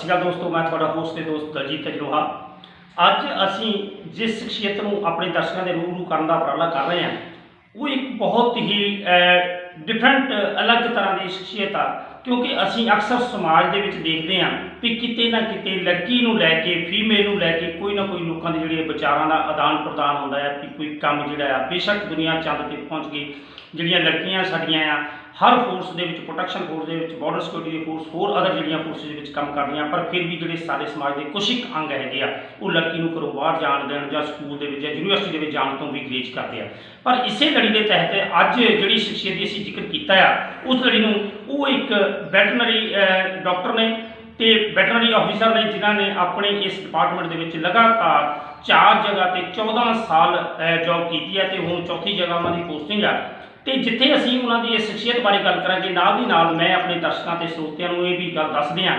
श्री अकाल दोस्तों, मैं थोड़ा होस्ट ते दोस्त दलजीत अजरोहा। अज असी जिस शख्सियत को अपने दर्शकों के रूबरू करने का उपराला कर रहे हैं वो एक बहुत ही डिफरेंट अलग तरह की शख्सियत आ, क्योंकि असी अक्सर समाज के देखते हैं भी किते ना किते लड़की को लैके फीमेल को लैके कोई ना कोई लोगों के जोड़े विचारों का आदान प्रदान होता है कि कोई काम जोड़ा बेशक दुनिया चंद तक पहुँच गई। जोड़ियाँ लड़कियां साड़ियाँ आ हर फोर्स के प्रोटेक्शन फोर्स के बॉर्डर सिक्योरिटी फोर्स होर अदर जो फोर्सिस काम कर रही, पर फिर भी जोड़े सारे समाज के कुछ एक अंग है वो लड़की को घरों बाहर जान देन या स्कूल के यूनीवर्सिटी के जाने तो भी गुरेज करते हैं। पर इसे लड़ी के तहत अज जी शख्सियत की असीं जिक्र किया उस लड़ी वो एक वैटनरी डॉक्टर ने तो वैटनरी ऑफिसर ने जिन्होंने अपने इस डिपार्टमेंट के लगातार 4 जगह पर 14 साल जॉब की है तो हुण चौथी जगह उन्होंने पोस्टिंग है। तो जिथे असीं उन्होंने इस शख्सियत बारे गल करांगे नाल दी नाल मैं अपने दर्शकों ते श्रोतियां नूं ये भी गल दस दियां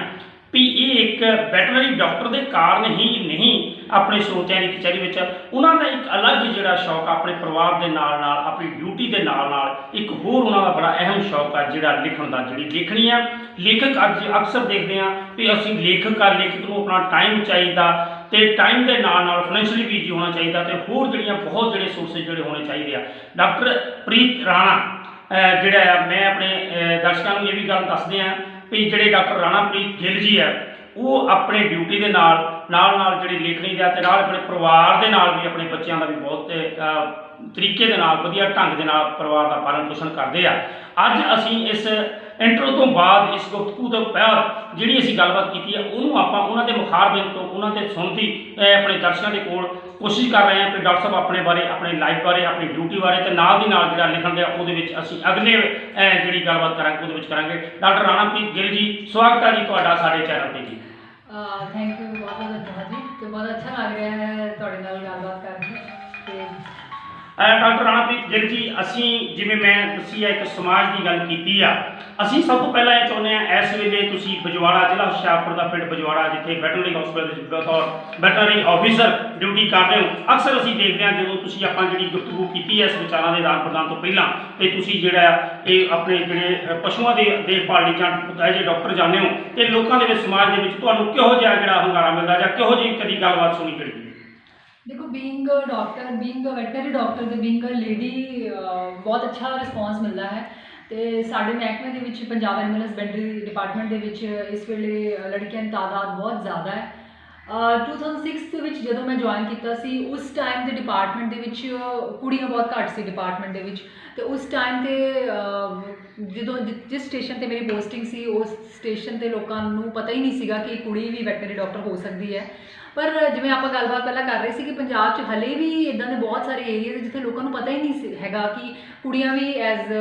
भी ये एक वैटनरी डॉक्टर के कारण ही नहीं अपने श्रोतियां की कचहरी में उन्होंने एक अलग जोड़ा शौक अपने परिवार के नाल नाल अपनी ड्यूटी के नाल नाल एक होर उन्होंने बड़ा अहम शौक है जोड़ा लिखण का। जी लेखनी है लेखक अज अक्सर देखते हैं भी असीं लेखक आ लेखक को अपना टाइम चाहिए तो टाइम के नाल नाल फाइनैंशियली बिजी होना चाहिए तो होर जड़ियाँ बहुत जोड़े सोर्सिस जोड़े होने चाहिए। डॉक्टर प्रीत राणा जोड़ा मैं अपने दर्शकों को ये भी गल दस दें भी जोड़े डॉक्टर राणा प्रीत गिल जी है वो अपने ड्यूटी के नाल जी लेखनी का अपने परिवार के नाल भी अपने बच्चों का भी बहुत तरीके के नाल वधिया ढंग के नाल परिवार का पालन पोषण करते हैं। अज असीं इस इंट्रो तो बाद इस गुफ्तगू तो बाद जी असीं गलबात की है उन्होंने आपां उन्हां दे मुखारबिन तो उन्होंने सुनती अपने दर्शकों के कोल कोशिश कर रहे हैं कि डॉक्टर साहब अपने बारे अपनी लाइफ बारे अपनी ड्यूटी बारे तो नाल दी नाल जिहड़ा लिखण दे उहदे विच असीं अगले जिहड़ी गलबात करांगे उहदे विच करांगे। डॉक्टर राणा प्रीत गिल जी स्वागत है जी तुहाडा साडे चैनल ते जी। थैंक यू बहुत बहुत धन्यवाद जी, तो बहुत अच्छा लग रहा है तुहाडे नाल गलबात करके। डॉक्टर राणा प्रीत गिल जी असीं जिवें मैं दसी है एक समाज की गल की आ असीं सब तो पहला ये चाहुंदे हां इस वेले तुसीं बजवाड़ा जिला हुशियारपुर का पिंड बजवाड़ा जिथे वैटनरी हॉस्पिटल बतौर वैटनरी ऑफिसर ड्यूटी कर रहे हो अक्सर असीं देखते हैं जो तुसीं आपां जिहड़ी गुफ्तगू की है इस विचारां के आदान प्रदान तो पहलां ते तुसीं जिहड़ा ये अपने जिहड़े पशुओं की देखभाल जां एज ए डॉक्टर जाने हो तो लोगों के समाज के तुहानूं किहो जिहा जिहड़ा hungaरा मिलदा जां किहो जी कदी गलबात सुनी करी? देखो being doctor being veterinary doctor ते बीइंग लेडी बहुत अच्छा रिस्पॉन्स मिलता है। तो साढ़े महकमे दे विच पंजाब एनिमल हसबेंडरी डिपार्टमेंट दे विच इस वेले लड़कियां की तादाद बहुत ज़्यादा है। 2006 विच जदों मैं ज्वाइन किया सी उस टाइम के डिपार्टमेंट दे विच कुड़ियां बहुत घट सी डिपार्टमेंट दे विच। तो उस टाइम ते जो जिस स्टेशन ते मेरी पोस्टिंग सी उस स्टेशन ते लोगों को पता ही नहीं सीगा कि कुड़ी भी वैटनरी डॉक्टर हो सकती है। पर जिवें आपां गलबात पहला कर रहे थे कि पंजाब च हले भी इदां दे बहुत सारे एरिया जिथे लोगों को पता ही नहीं हैगा कि कुड़ियां भी एज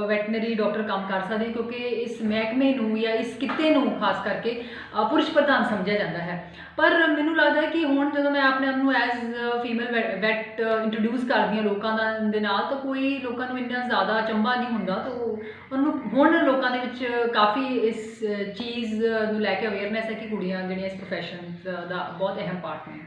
वैटनरी डॉक्टर काम कर सकते, क्योंकि इस महकमे नूं या इस किते नूं खास करके पुरुष प्रधान समझा जाता है। पर मैनूं लगता है कि हुण जदों मैं अपने आप नूं एज फीमेल वैट इंट्रोड्यूस करदी हां लोकां दे नाल तो कोई लोकां नूं इन्ना ज़्यादा अचंभा नहीं हुंदा। तो हुण लोकां दे विच काफ़ी इस चीज़ नूं लैके अवेयरनैस है कि कुड़ियां जिहड़ियां इस प्रोफैशन दा बहुत अहम पार्ट ने।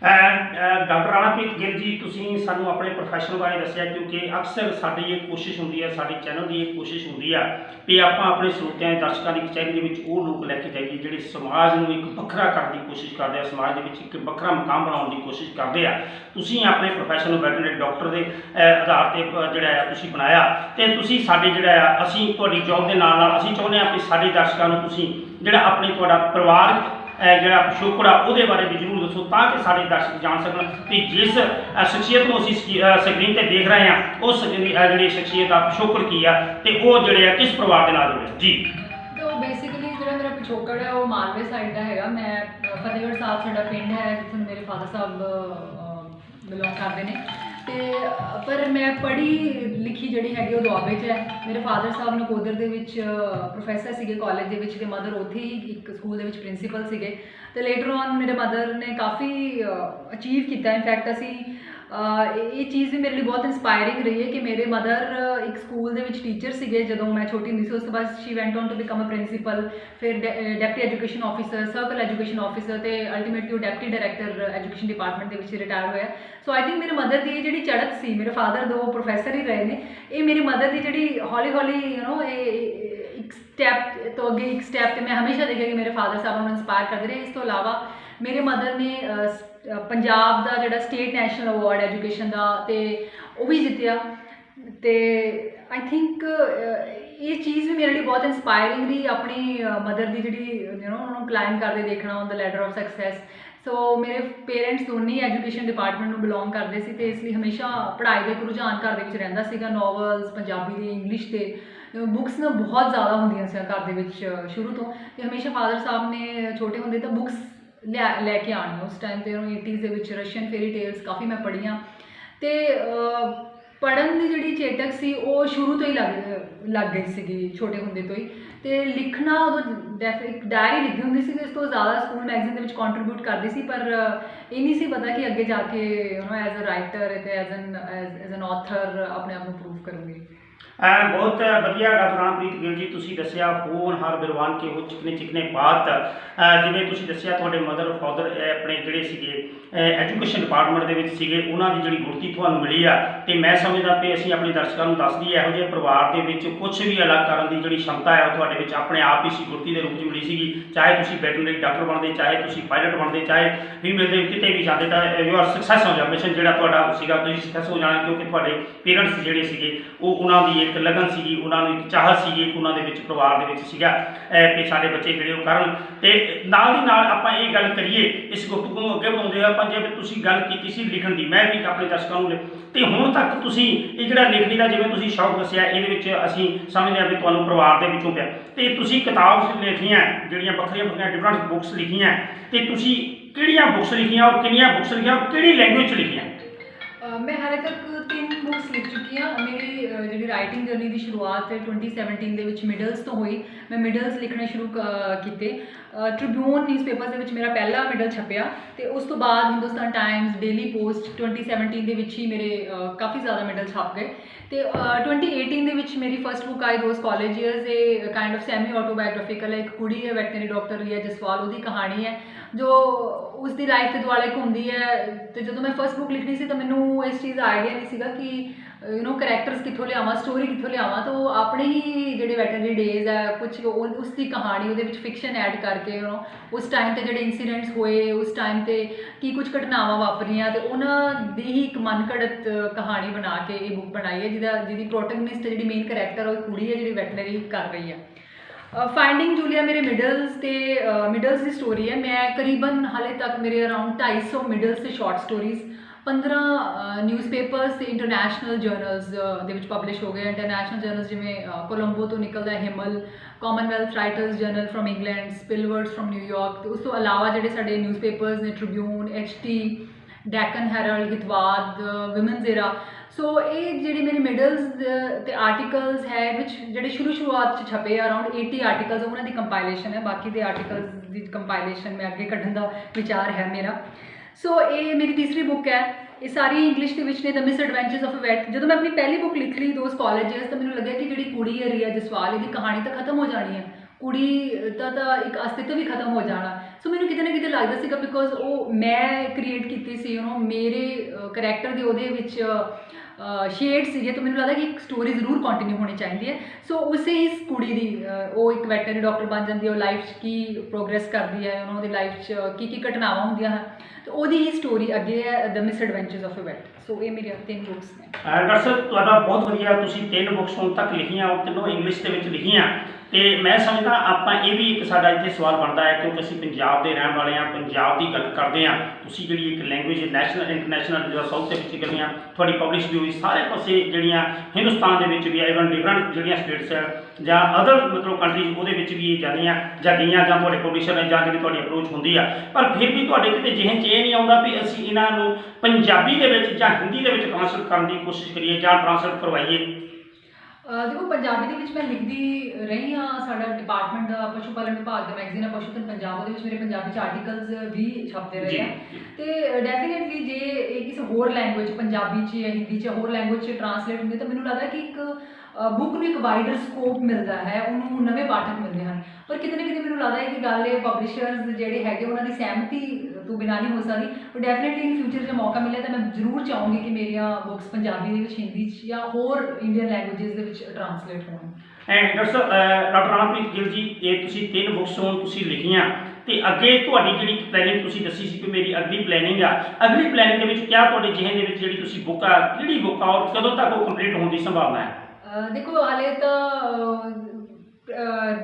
डॉक्टर राणा प्रीत गिल जी तुसीं सानूं अपने प्रोफैशन बारे दस्सिया, क्योंकि अक्सर साडी ये कोशिश होंदी है साडी चैनल की एक कोशिश होंदी है कि आपां अपने श्रोतियां दर्शकों की कचहरी दे विच वो लोग लैके जाइए जिहड़े समाज नूं एक वखरा करने की कोशिश करते हैं, समाज दे विच एक वखरा मकाम बनाउण की कोशिश करते हैं। तुसीं अपने प्रोफैशन वैटनरी डॉक्टर के आधार पर जिहड़ा तुसीं बनाया ते तुसीं साडे जिहड़ा असीं तुहाडी जॉब के नाल नाल असीं चाहुंदे हां कि साडे दर्शकों नूं तुसीं जिहड़ा अपने तुहाडा परिवार जोड़ा पिछोकड़ आ उहदे बारे भी जरूर दसो ताकि सारे दर्शक जान सकन कि जिस शख्सियत को असीं स्क्रीन पर देख रहे हैं उस जी शख्सियत का पिछोकड़ की है तो वो जोड़े किस परिवार के नाल जुड़े जी। तो बेसिकली जो मेरा पिछोकड़ है वो मालवे साइड का है। मैं फतेहगढ़ साहब साडा पिंड है जिथे मेरे फादर साहब बिलोंग करते हैं। तो पर मैं पढ़ी लिखी जी है वो दुआबे है। मेरे फादर साहब नकोदर के प्रोफैसर से कॉलेज के मदर उत्थे ही एक स्कूल के प्रिंसीपल से। तो लेटर ऑन मेरे मदर ने काफ़ी अचीव किया। इनफैक्ट असी ये चीज़ भी मेरे लिए बहुत इंस्पायरिंग रही है कि मेरे मदर एक स्कूल के टीचर से जो मैं छोटी होंगी सी। उस तो बाद she went on to become a principal, फिर deputy education officer, circle education officer तो ultimately deputy director education department के रिटायर होया। सो आई थिंक मेरे मदर की जी चढ़त सी, मेरे फादर दो प्रोफैसर ही रहे हैं, ये मेरी मदर की जी हौली हौली ਇੱਕ ਸਟੈਪ ਤੋਂ ਅੱਗੇ ਇੱਕ ਸਟੈਪ ਤੇ ਮੈਂ ਹਮੇਸ਼ਾ ਦੇਖਿਆ ਕਿ ਮੇਰੇ ਫਾਦਰ ਸਾਹਿਬ ਨੂੰ ਇੰਸਪਾਇਰ ਕਰਦੇ ਰਹੇ। ਇਸ ਤੋਂ ਇਲਾਵਾ ਮੇਰੇ ਮਦਰ ਨੇ ਪੰਜਾਬ ਦਾ ਜਿਹੜਾ ਸਟੇਟ ਨੈਸ਼ਨਲ ਅਵਾਰਡ ਐਜੂਕੇਸ਼ਨ ਦਾ ਤੇ ਉਹ ਵੀ ਜਿੱਤਿਆ। ਤੇ ਆਈ ਥਿੰਕ ਇਹ ਚੀਜ਼ ਵੀ ਮੇਰੇ ਲਈ ਬਹੁਤ ਇੰਸਪਾਇਰਿੰਗ ਰਹੀ, ਆਪਣੀ ਮਦਰ ਦੀ ਜਿਹੜੀ ਉਹਨੂੰ ਕਲਾਈਮ ਕਰਦੇ ਦੇਖਣਾ on the ladder of success. So ਮੇਰੇ ਪੇਰੈਂਟਸ ਦੋਨੇ ਐਜੂਕੇਸ਼ਨ ਡਿਪਾਰਟਮੈਂਟ ਨੂੰ ਬਿਲੋਂਗ ਕਰਦੇ ਸੀ ਤੇ ਇਸ ਲਈ ਹਮੇਸ਼ਾ ਪੜ੍ਹਾਈ ਦਾ ਇੱਕ ਰੁਝਾਨ ਘਰ ਦੇ ਵਿੱਚ ਰਹਿੰਦਾ ਸੀਗਾ। ਨੋਵਲਸ ਪੰਜਾਬੀ ਦੇ, ਇੰਗਲਿਸ਼ ਦੇ ਬੁੱਕਸ ਨਾ ਬਹੁਤ ਜ਼ਿਆਦਾ ਹੁੰਦੀਆਂ ਸੀ ਘਰ ਦੇ ਵਿੱਚ ਸ਼ੁਰੂ ਤੋਂ। ਤੇ ਹਮੇਸ਼ਾ ਫਾਦਰ ਸਾਹਿਬ ਨੇ ਛੋਟੇ ਹੁੰਦੇ ਤਾਂ ਬੁੱਕਸ ਲੈ ਕੇ ਆਉਣੀਆਂ। ਉਸ ਟਾਈਮ ਤੇ 80s ਦੇ ਵਿੱਚ ਰਸ਼ੀਅਨ ਫੇਰੀ ਟੇਲਸ ਕਾਫੀ ਮੈਂ ਪੜ੍ਹੀਆਂ। ਤੇ ਪੜ੍ਹਨ ਦੀ ਜਿਹੜੀ ਚੇਟਕ ਸੀ ਉਹ ਸ਼ੁਰੂ ਤੋਂ ਹੀ ਲੱਗ ਗਈ ਸੀਗੀ, ਛੋਟੇ ਹੁੰਦੇ ਤੋਂ ਹੀ। ਤੇ ਲਿਖਣਾ ਉਦੋਂ ਇੱਕ ਡਾਇਰੀ ਲਿਖੀ ਹੁੰਦੀ ਸੀ, ਇਸ ਤੋਂ ਜ਼ਿਆਦਾ ਸਕੂਲ ਮੈਗਜ਼ੀਨ ਦੇ ਵਿੱਚ ਕੰਟਰੀਬਿਊਟ ਕਰਦੀ ਸੀ, ਪਰ ਇਹ ਨਹੀਂ ਸੀ ਪਤਾ ਕਿ ਅੱਗੇ ਜਾ ਕੇ ਐਜ਼ ਅ ਰਾਈਟਰ ਅਤੇ ਐਜ਼ ਐਨ ਆਥਰ ਆਪਣੇ ਆਪ ਨੂੰ ਪ੍ਰੂਵ ਕਰੂੰਗੀ। बहुत ਵਧੀਆ ਡਾਕਟਰ ਰਾਮਪ੍ਰੀਤ ਗਿੱਲ ਜੀ, ਤੁਸੀਂ ਦੱਸਿਆ ਹੋਣਹਾਰ ਵਿਦਵਾਨ ਕੇ ਉਹ ਚਿਕਨੇ ਚਿਕਨੇ ਬਾਤ, ਜਿਵੇਂ ਤੁਸੀਂ ਦੱਸਿਆ ਤੁਹਾਡੇ ਮਦਰ ਫਾਦਰ ਆਪਣੇ ਜਿਹੜੇ ਸੀਗੇ ਐਜੂਕੇਸ਼ਨ ਡਿਪਾਰਟਮੈਂਟ ਦੇ ਵਿੱਚ ਸੀਗੇ, ਉਹਨਾਂ ਦੀ ਜਿਹੜੀ ਗੁਰਤੀ ਤੁਹਾਨੂੰ ਮਿਲੀ ਆ। ਤੇ ਮੈਂ ਸਮਝਦਾ ਕਿ ਅਸੀਂ ਆਪਣੇ ਦਰਸ਼ਕਾਂ ਨੂੰ ਦੱਸ ਦਈਏ, ਇਹੋ ਜਿਹੇ ਪਰਿਵਾਰ ਦੇ ਵਿੱਚ ਕੁਝ ਵੀ ਅਲੱਗ ਕਰਨ ਦੀ ਜਿਹੜੀ ਸ਼ਮਤਾ ਹੈ ਉਹ ਤੁਹਾਡੇ ਵਿੱਚ ਆਪਣੇ ਆਪ ਹੀ ਸੀ, ਗੁਰਤੀ ਦੇ ਰੂਪ 'ਚ ਮਿਲੀ ਸੀਗੀ। ਚਾਹੇ ਤੁਸੀਂ ਵੈਟਰਨਰੀ ਡਾਕਟਰ ਬਣਦੇ, ਚਾਹੇ ਤੁਸੀਂ ਪਾਇਲਟ ਬਣਦੇ, ਚਾਹੇ ਫੀਮੇਲ ਦੇ ਕਿਤੇ ਵੀ ਜਾਂਦੇ, ਤਾਂ ਯੂ ਆਰ ਸਕਸੈਸ ਹੋ ਜਾਣਾ। ਮਿਸ਼ਨ ਜਿਹੜਾ ਤੁਹਾਡਾ ਸੀਗਾ ਤੁਸੀਂ ਸਕਸੈਸ ਹੋ ਜਾਣਾ, ਕਿਉਂਕਿ ਤੁਹਾਡੇ ਪੇਰੈਂਟਸ ਜਿਹੜੇ ਸੀਗੇ ਉਹ ਉਹਨਾਂ ਦੀ ਇੱਕ ਲਗਨ ਸੀਗੀ, ਉਹਨਾਂ ਨੂੰ ਇੱਕ ਚਾਹਤ ਸੀਗੀ, ਉਹਨਾਂ ਦੇ ਵਿੱਚ ਪਰਿਵਾਰ ਦੇ ਵਿੱਚ ਸੀਗਾ ਕਿ ਸਾਡੇ ਬੱਚੇ ਜਿਹੜੇ ਉਹ ਕਰਨ। ਤੇ ਨਾਲ ਦੀ ਨਾਲ ਆਪਾਂ ਇਹ ਗੱਲ ਕਰੀਏ, ਇਸ ਗੁਫ਼ਤਗੂ ਨੂੰ ਅੱਗੇ ਵਧਾਉਂਦੇ ਆਪਾਂ, ਜੇ ਤੁਸੀਂ ਗੱਲ ਕੀਤੀ ਸੀ ਲਿਖਣ ਦੀ, ਮੈਂ ਵੀ ਆਪਣੇ ਦਰਸ਼ਕਾਂ ਨੂੰ ਤੇ ਹੁਣ ਤੱਕ ਤੁਸੀਂ ਇਹ ਜਿਹੜਾ ਲਿਖਣੀ ਦਾ ਜਿਵੇਂ ਤੁਸੀਂ ਸ਼ੌਕ ਦੱਸਿਆ, ਇਹਦੇ ਵਿੱਚ ਅਸੀਂ ਸਮਝਦੇ ਹਾਂ ਵੀ ਤੁਹਾਨੂੰ ਪਰਿਵਾਰ ਦੇ ਵਿੱਚੋਂ ਪਿਆ। ਤੇ ਤੁਸੀਂ ਕਿਤਾਬ ਲਿਖੀਆਂ ਜਿਹੜੀਆਂ ਵੱਖਰੀਆਂ ਵੱਖਰੀਆਂ ਡਿਫਰੈਂਟ ਬੁੱਕਸ ਲਿਖੀਆਂ, ਤੇ ਤੁਸੀਂ ਕਿਹੜੀਆਂ ਬੁੱਕਸ ਲਿਖੀਆਂ ਔਰ ਕਿੰਨੀਆਂ ਬੁੱਕਸ ਲਿਖੀਆਂ ਔਰ ਕਿਹੜੀ ਲੈਂਗੁਏਜ 'ਚ ਲਿਖੀਆਂ? ਮੈਂ ਹਾਲੇ ਤੱਕ 3 ਬੁੱਕਸ ਲਿਖ ਚੁੱਕੀ ਹਾਂ। ਮੇਰੀ ਜਿਹੜੀ ਰਾਈਟਿੰਗ ਜਰਨੀ ਦੀ ਸ਼ੁਰੂਆਤ 2017 ਦੇ ਵਿੱਚ ਮਿਡਲਸ ਤੋਂ ਹੋਈ। ਮੈਂ ਮਿਡਲਸ ਲਿਖਣੇ ਸ਼ੁਰੂ ਕੀਤੇ। ਟ੍ਰਿਬਿਊਨ ਨਿਊਜ਼ਪੇਪਰ ਦੇ ਵਿੱਚ ਮੇਰਾ ਪਹਿਲਾ ਮਿਡਲ ਛਪਿਆ, ਤੇ ਉਸ ਤੋਂ ਬਾਅਦ ਹਿੰਦੁਸਤਾਨ ਟਾਈਮਸ, ਡੇਲੀ ਪੋਸਟ 2017 ਦੇ ਵਿੱਚ ਹੀ ਮੇਰੇ ਕਾਫੀ ਜ਼ਿਆਦਾ ਮਿਡਲ ਛਪ ਗਏ। ਤੇ 2018 ਦੇ ਵਿੱਚ ਮੇਰੀ first book I those college years. ਇਹ ਕਾਈਂਡ ਆਫ ਸੈਮੀ ਆਟੋਬਾਇਓਗ੍ਰਾਫਿਕਲ ਹੈ। ਇੱਕ ਕੁੜੀ ਹੈ ਵੈਟਰਨਰੀ ਡਾਕਟਰ ਰੀਆ ਜਸਵਾਲ, ਉਹਦੀ ਕਹਾਣੀ ਹੈ ਜੋ ਉਸ ਦੀ ਲਾਈਫ ਦੇ ਦੁਆਲੇ ਘੁੰਮਦੀ ਹੈ। ਤੇ ਜਦੋਂ ਮੈਂ ਫਸਟ ਬੁੱਕ ਲਿਖਣੀ ਸੀ ਤਾਂ ਮੈਨੂੰ ਇਸ ਚੀਜ਼ ਦਾ ਆਈਡੀਆ ਨਹੀਂ ਸੀਗਾ ਕਿ ਕਰੈਕਟਰਸ ਕਿੱਥੋਂ ਲਿਆਵਾਂ, ਸਟੋਰੀ ਕਿੱਥੋਂ ਲਿਆਵਾਂ। ਤਾਂ ਆਪਣੇ ਹੀ ਜਿਹੜੇ ਵੈਟਰਨਰੀ ਡੇਜ਼ ਹੈ, ਕੁਛ ਉਸ ਦੀ ਕਹਾਣੀ ਉਹਦੇ ਵਿੱਚ ਫਿਕਸ਼ਨ ਐਡ ਕਰਕੇ ਉਸ ਟਾਈਮ 'ਤੇ ਜਿਹੜੇ ਇਨਸੀਡੈਂਟਸ ਹੋਏ, ਉਸ ਟਾਈਮ 'ਤੇ ਕੀ ਕੁਝ ਘਟਨਾਵਾਂ ਵਾਪਰੀਆਂ, ਤੇ ਉਹਨਾਂ ਦੀ ਹੀ ਇੱਕ ਮਨ ਘੜਤ ਕਹਾਣੀ ਬਣਾ ਕੇ ਇਹ ਬੁੱਕ ਬਣਾਈ ਹੈ, ਜਿਹਦੀ ਪ੍ਰੋਟੈਗਨਿਸਟ ਜਿਹੜੀ ਮੇਨ ਕਰੈਕਟਰ ਉਹ ਕੁੜੀ ਹੈ ਜਿਹੜੀ ਵੈਟਰਨਰੀ ਕਰ ਰਹੀ ਹੈ। ਫਾਈਂਡਿੰਗ ਜੂਲੀਆ ਮੇਰੇ ਮਿਡਲਸ ਦੀ ਸਟੋਰੀ ਹੈ। ਮੈਂ ਕਰੀਬਨ ਹਾਲੇ ਤੱਕ ਮੇਰੇ ਅਰਾਊਂਡ 250 ਮਿਡਲਸ ਤੇ ਸ਼ਾਰਟ ਸਟੋਰੀਜ਼ 15 ਨਿਊਜ਼ਪੇਪਰਸ ਤੇ ਇੰਟਰਨੈਸ਼ਨਲ ਜਰਨਲਸ ਦੇ ਵਿੱਚ ਪਬਲਿਸ਼ ਹੋ ਗਏ। ਇੰਟਰਨੈਸ਼ਨਲ ਜਰਨਲਸ ਜਿਵੇਂ ਕੋਲੰਬੋ ਤੋਂ ਨਿਕਲਦਾ Himal, Commonwealth Writers Journal from England, Spillwords from New York. ਤੇ ਉਸ ਤੋਂ ਇਲਾਵਾ ਜਿਹੜੇ ਸਾਡੇ ਨਿਊਜ਼ਪੇਪਰਸ ਨੇ Tribune, HT, Deccan Herald, Hitavada, Women's Era. So ਇਹ ਜਿਹੜੇ ਮੇਰੇ ਮਿਡਲਸ ਤੇ ਆਰਟੀਕਲਸ ਹੈ ਵਿੱਚ ਜਿਹੜੇ ਸ਼ੁਰੂਆਤ 'ਚ ਛਪੇ ਅਰਾਊਂਡ 80 ਆਰਟੀਕਲਸ, ਉਹਨਾਂ ਦੀ ਕੰਪਾਈਲੇਸ਼ਨ ਹੈ। ਬਾਕੀ ਦੇ ਆਰਟੀਕਲਸ ਦੀ ਕੰਪਾਈਲੇਸ਼ਨ ਮੈਂ ਅੱਗੇ ਕੱਢਣ ਦਾ ਵਿਚਾਰ ਹੈ ਮੇਰਾ। ਸੋ ਇਹ ਮੇਰੀ ਤੀਸਰੀ ਬੁੱਕ ਹੈ। ਇਹ ਸਾਰੀ ਇੰਗਲਿਸ਼ ਦੇ ਵਿੱਚ ਨੇ। The misadventures of a vet. ਜਦੋਂ ਮੈਂ ਆਪਣੀ ਪਹਿਲੀ ਬੁੱਕ ਲਿਖ ਲਈ ਦੋਜ਼ ਕਾਲਜਸ, ਤਾਂ ਮੈਨੂੰ ਲੱਗਿਆ ਕਿ ਜਿਹੜੀ ਕੁੜੀ ਹੈ ਰੀਆ ਜਸਵਾਲ, ਇਹਦੀ ਕਹਾਣੀ ਤਾਂ ਖਤਮ ਹੋ ਜਾਣੀ ਹੈ, ਕੁੜੀ ਦਾ ਤਾਂ ਇੱਕ ਅਸਤਿਤਵ ਵੀ ਖਤਮ ਹੋ ਜਾਣਾ। ਸੋ ਮੈਨੂੰ ਕਿਤੇ ਨਾ ਕਿਤੇ ਲੱਗਦਾ ਸੀਗਾ, ਬਿਕੋਜ਼ ਉਹ ਮੈਂ ਕ੍ਰੀਏਟ ਕੀਤੀ ਸੀ, ਮੇਰੇ ਕਰੈਕਟਰ ਦੇ ਉਹਦੇ ਵਿੱਚ ਸ਼ੇਡ ਸੀਗੇ, ਤਾਂ ਮੈਨੂੰ ਲੱਗਦਾ ਕਿ ਇੱਕ ਸਟੋਰੀ ਜ਼ਰੂਰ ਕੰਟੀਨਿਊ ਹੋਣੀ ਚਾਹੀਦੀ ਹੈ। ਸੋ ਉਸੇ ਹੀ ਕੁੜੀ ਦੀ ਉਹ ਇੱਕ ਵੈਟਰਨਰੀ ਡਾਕਟਰ ਬਣ ਜਾਂਦੀ ਹੈ, ਉਹ ਲਾਈਫ 'ਚ ਕੀ ਪ੍ਰੋਗਰੈਸ ਕਰਦੀ ਹੈ, ਉਹਦੀ ਲਾਈਫ 'ਚ ਕੀ ਕੀ ਘਟਨਾਵਾਂ ਹੁੰਦੀਆਂ ਹਨ, ਤਾਂ ਉਹਦੀ ਹੀ ਸਟੋਰੀ ਅੱਗੇ ਹੈ the misadventures of a vet. So ਇਹ ਮੇਰੀਆਂ 3 ਬੁੱਕਸ ਨੇ। ਡਾਕਟਰ ਸਾਹਿਬ ਤੁਹਾਡਾ ਬਹੁਤ ਵਧੀਆ, ਤੁਸੀਂ 3 ਬੁੱਕਸ ਹੁਣ ਤੱਕ ਲਿਖੀਆਂ, ਉਹ ਤਿੰਨੋਂ ਇੰਗਲਿਸ਼ ਦੇ ਵਿੱਚ ਲਿਖੀਆਂ। ਤੇ ਮੈਂ ਸਮਝਦਾ ਆਪਾਂ ਇਹ ਵੀ ਇੱਕ ਸਾਡਾ ਇੱਥੇ ਸਵਾਲ ਬਣਦਾ ਹੈ, ਕਿਉਂਕਿ ਅਸੀਂ ਪੰਜਾਬ ਦੇ ਰਹਿਣ ਵਾਲੇ ਹਾਂ, ਪੰਜਾਬ ਦੀ ਗੱਲ ਕਰਦੇ ਹਾਂ। ਤੁਸੀਂ ਜਿਹੜੀ ਇੱਕ ਲੈਂਗੁਏਜ ਨੈਸ਼ਨਲ ਇੰਟਰਨੈਸ਼ਨਲ ਜਿਹੜਾ ਸਾਊਥ ਦੇ ਵਿੱਚ ਗੱਲਾਂ ਤੁਹਾਡੀ ਪਬਲਿਸ਼ ਵੀ ਹੋਈ ਸਾਰੇ ਪਾਸੇ, ਜਿਹੜੀਆਂ ਹਿੰਦੁਸਤਾਨ ਦੇ ਵਿੱਚ ਵੀ ਈਵਨ ਡਿਫਰੈਂਟ ਜਿਹੜੀਆਂ ਸਟੇਟਸ ਹੈ ਜਾਂ ਅਦਰ ਮਤਲਬ ਕੰਟਰੀਜ਼ ਉਹਦੇ ਵਿੱਚ ਵੀ ਇਹ ਜਾਂਦੀਆਂ ਜਾਂ ਗਈਆਂ, ਜਾਂ ਤੁਹਾਡੇ ਪਬਲਿਸ਼ਰ ਨੇ ਜਾਂ ਜਿਹੜੀ ਤੁਹਾਡੀ ਅਪਰੋਚ ਹੁੰਦੀ ਆ। ਪਰ ਫਿਰ ਵੀ ਤੁਹਾਡੇ ਕਿਤੇ ਜਿਹੇ 'ਚ ਇਹ ਨਹੀਂ ਆਉਂਦਾ ਵੀ ਅਸੀਂ ਇਹਨਾਂ ਨੂੰ ਪੰਜਾਬੀ ਦੇ ਵਿੱਚ ਜਾਂ ਹਿੰਦੀ ਦੇ ਵਿੱਚ ਟ੍ਰਾਂਸਲੇਟ ਕਰਨ ਦੀ ਕੋਸ਼ਿਸ਼ ਕਰੀਏ ਜਾਂ ਟ੍ਰਾਂਸਲੇਟ ਕਰਵਾਈਏ। ਦੇਖੋ, ਪੰਜਾਬੀ ਦੇ ਵਿੱਚ ਮੈਂ ਲਿਖਦੀ ਰਹੀ ਹਾਂ। ਸਾਡਾ ਡਿਪਾਰਟਮੈਂਟ ਦਾ ਪਸ਼ੂ ਪਾਲਣ ਵਿਭਾਗ ਦਾ ਮੈਗਜ਼ੀਨ ਹੈ ਪਸ਼ੂਧਨ ਪੰਜਾਬ, ਉਹਦੇ ਵਿੱਚ ਮੇਰੇ ਪੰਜਾਬੀ 'ਚ ਆਰਟੀਕਲਸ ਵੀ ਛਪਦੇ ਰਹੇ ਆ। ਤੇ ਡੈਫੀਨੇਟਲੀ ਜੇ ਇਹ ਕਿਸੇ ਹੋਰ ਲੈਂਗੁਏਜ, ਪੰਜਾਬੀ 'ਚ ਜਾਂ ਹਿੰਦੀ 'ਚ ਹੋਰ ਲੈਂਗੁਏਜ 'ਚ ਟ੍ਰਾਂਸਲੇਟ ਹੁੰਦੀ, ਤਾਂ ਮੈਨੂੰ ਲੱਗਦਾ ਕਿ ਇੱਕ ਬੁੱਕ ਨੂੰ ਇੱਕ ਵਾਈਡਰ ਸਕੋਪ ਮਿਲਦਾ ਹੈ, ਉਹਨੂੰ ਨਵੇਂ ਪਾਠਕ ਮਿਲਦੇ ਹਨ। ਪਰ ਕਿਤੇ ਨਾ ਕਿਤੇ ਮੈਨੂੰ ਲੱਗਦਾ ਹੈ ਕਿ ਗੱਲ ਇਹ ਪਬਲਿਸ਼ਰਸ ਜਿਹੜੇ ਹੈਗੇ ਉਹਨਾਂ ਦੀ ਸਹਿਮਤੀ ਤੋਂ ਬਿਨਾਂ ਨਹੀਂ ਹੋ ਸਕਦੀ। ਪਰ ਡੈਫੀਨੇਟਲੀ ਇਨ ਫਿਊਚਰ ਜੇ ਮੌਕਾ ਮਿਲੇ ਤਾਂ ਮੈਂ ਜ਼ਰੂਰ ਚਾਹੂੰਗੀ ਕਿ ਮੇਰੀਆਂ ਬੁੱਕਸ ਪੰਜਾਬੀ ਦੇ ਵਿੱਚ, ਹਿੰਦੀ 'ਚ ਜਾਂ ਹੋਰ ਇੰਡੀਅਨ ਲੈਂਗੁਏਜਸ ਦੇ ਵਿੱਚ ਟ੍ਰਾਂਸਲੇਟ ਹੋਣ। ਡਾਕਟਰ ਸਾਹਿਬ, ਡਾਕਟਰ ਰਾਣਾਪ੍ਰੀਤ ਗਿੱਲ ਜੀ, ਇਹ ਤੁਸੀਂ 3 ਬੁੱਕਸ ਹੁਣ ਤੁਸੀਂ ਲਿਖੀਆਂ ਤੇ ਅੱਗੇ ਤੁਹਾਡੀ ਜਿਹੜੀ ਪਲੈਨਿੰਗ ਤੁਸੀਂ ਦੱਸੀ ਸੀ ਕਿ ਮੇਰੀ ਅਗਲੀ ਪਲੈਨਿੰਗ ਆ, ਅਗਲੀ ਪਲੈਨਿੰਗ ਦੇ ਵਿੱਚ ਕਿਆ ਤੁਹਾਡੇ ਜਿਹਨ ਦੇ ਵਿੱਚ ਜਿਹੜੀ ਤੁਸੀਂ ਬੁੱਕ ਆ, ਕਿਹੜੀ ਬੁੱਕ ਆ ਔਰ ਕਦੋਂ ਤੱਕ ਉਹ ਕੰਪਲੀਟ ਹੋਣ ਦੀ ਸੰਭਾਵਨਾ ਹੈ? ਦੇਖੋ ਹਾਲੇ ਤਾਂ